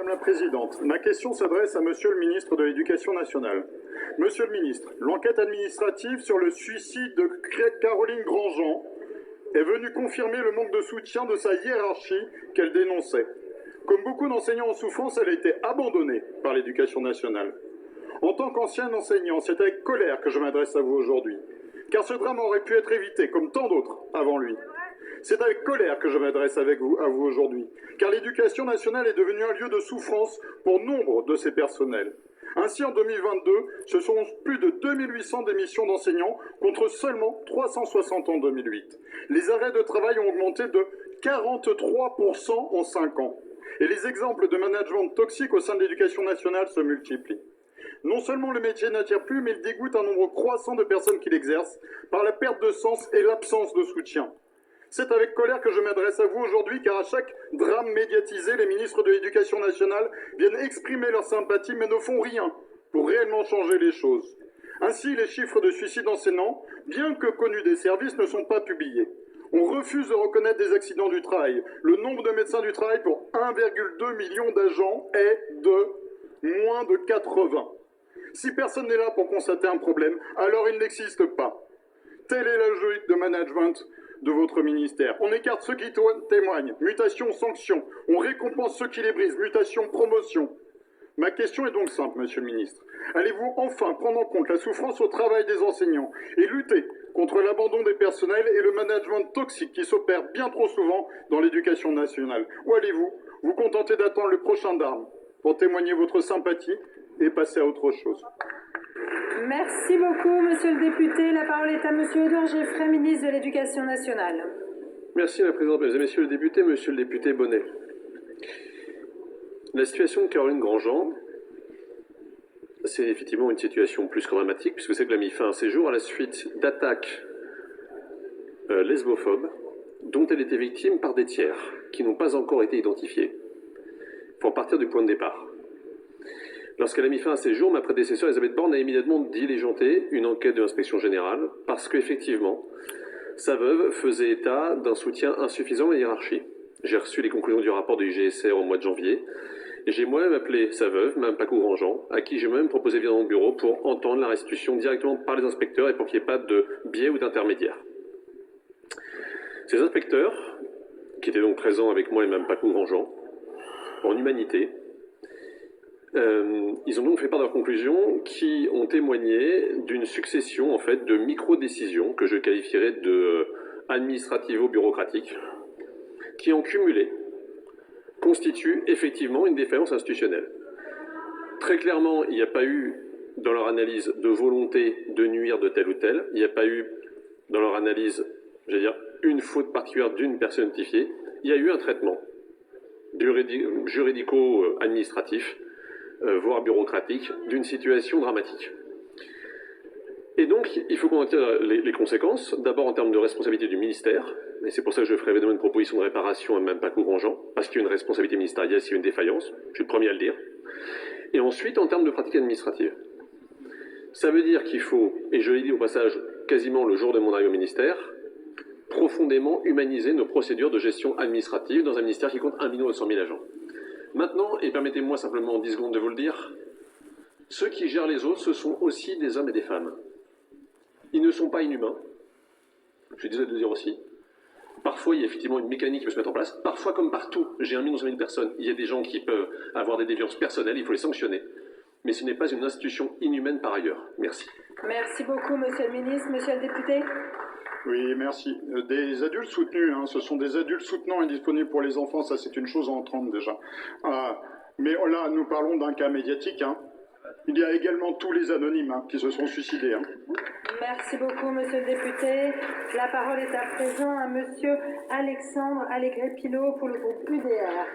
Madame la Présidente. Ma question s'adresse à Monsieur le Ministre de l'Éducation nationale. Monsieur le Ministre, l'enquête administrative sur le suicide de Caroline Grandjean est venue confirmer le manque de soutien de sa hiérarchie qu'elle dénonçait. Comme beaucoup d'enseignants en souffrance, elle a été abandonnée par l'Éducation nationale. En tant qu'ancien enseignant, c'est avec colère que je m'adresse à vous aujourd'hui, car ce drame aurait pu être évité, comme tant d'autres avant lui. C'est avec colère que je m'adresse à vous aujourd'hui, car l'éducation nationale est devenue un lieu de souffrance pour nombre de ses personnels. Ainsi, en 2022, ce sont plus de 2800 démissions d'enseignants contre seulement 360 en 2008. Les arrêts de travail ont augmenté de 43% en 5 ans. Et les exemples de management toxique au sein de l'éducation nationale se multiplient. Non seulement le métier n'attire plus, mais il dégoûte un nombre croissant de personnes qui l'exercent par la perte de sens et l'absence de soutien. C'est avec colère que je m'adresse à vous aujourd'hui, car à chaque drame médiatisé, les ministres de l'Éducation nationale viennent exprimer leur sympathie, mais ne font rien pour réellement changer les choses. Ainsi, les chiffres de suicides d'enseignants, bien que connus des services, ne sont pas publiés. On refuse de reconnaître des accidents du travail. Le nombre de médecins du travail pour 1,2 million d'agents est de moins de 80. Si personne n'est là pour constater un problème, alors il n'existe pas. Telle est la logique de management de votre ministère. On écarte ceux qui témoignent, mutation, sanction. On récompense ceux qui les brisent, mutation, promotion. Ma question est donc simple, Monsieur le Ministre. Allez-vous enfin prendre en compte la souffrance au travail des enseignants et lutter contre l'abandon des personnels et le management toxique qui s'opère bien trop souvent dans l'éducation nationale? Ou allez-vous vous contenter d'attendre le prochain drame pour témoigner votre sympathie et passer à autre chose? Merci beaucoup, Monsieur le député. La parole est à Monsieur Édouard Geffray, ministre de l'Éducation nationale. Merci, Madame la Présidente. Mesdames et Messieurs les députés, Monsieur le député Bonnet. La situation de Caroline Grandjean, c'est effectivement une situation plus que dramatique, puisque c'est qu'elle a mis fin à ses jours à la suite d'attaques lesbophobes dont elle était victime par des tiers qui n'ont pas encore été identifiés. Il faut partir du point de départ. Lorsqu'elle a mis fin à ses jours, ma prédécesseur Elisabeth Borne a immédiatement diligenté une enquête de l'inspection générale parce qu'effectivement, sa veuve faisait état d'un soutien insuffisant à la hiérarchie. J'ai reçu les conclusions du rapport du IGSR au mois de janvier et j'ai moi-même appelé sa veuve, Mme Paco Grandjean, à qui j'ai moi-même proposé de venir dans mon bureau pour entendre la restitution directement par les inspecteurs et pour qu'il n'y ait pas de biais ou d'intermédiaire. Ces inspecteurs, qui étaient donc présents avec moi et Mme Paco Grandjean, en humanité, ils ont donc fait part de leurs conclusions qui ont témoigné d'une succession en fait de micro-décisions que je qualifierais de administrativo-bureaucratiques qui en cumulé constituent effectivement une défaillance institutionnelle. Très clairement, il n'y a pas eu dans leur analyse de volonté de nuire de tel ou tel, il n'y a pas eu dans leur analyse, j'allais dire, une faute particulière d'une personne notifiée, il y a eu un traitement juridico-administratif voire bureaucratique, d'une situation dramatique. Et donc, il faut qu'on en tire les conséquences, d'abord en termes de responsabilité du ministère, et c'est pour ça que je ferai évidemment une proposition de réparation à Mme Paco Grandjean, parce qu'il y a une responsabilité ministérielle s'il y a une défaillance, je suis le premier à le dire. Et ensuite, en termes de pratique administrative. Ça veut dire qu'il faut, et je l'ai dit au passage quasiment le jour de mon arrivée au ministère, profondément humaniser nos procédures de gestion administrative dans un ministère qui compte 1 200 000 agents. Maintenant, et permettez-moi simplement en 10 secondes de vous le dire, ceux qui gèrent les autres, ce sont aussi des hommes et des femmes. Ils ne sont pas inhumains, je suis désolé de le dire aussi. Parfois, il y a effectivement une mécanique qui peut se mettre en place. Parfois, comme partout, j'ai 1 200 000 personnes, il y a des gens qui peuvent avoir des déviances personnelles, il faut les sanctionner. Mais ce n'est pas une institution inhumaine par ailleurs. Merci. Merci beaucoup, Monsieur le ministre. Monsieur le député. Oui, merci. Des adultes soutenus, ce sont des adultes soutenants et disponibles pour les enfants, ça c'est une chose en 30 déjà. Mais là, nous parlons d'un cas médiatique. Il y a également tous les anonymes qui se sont suicidés. Merci beaucoup, Monsieur le député. La parole est à présent à Monsieur Alexandre Allégret-Pilot pour le groupe UDR.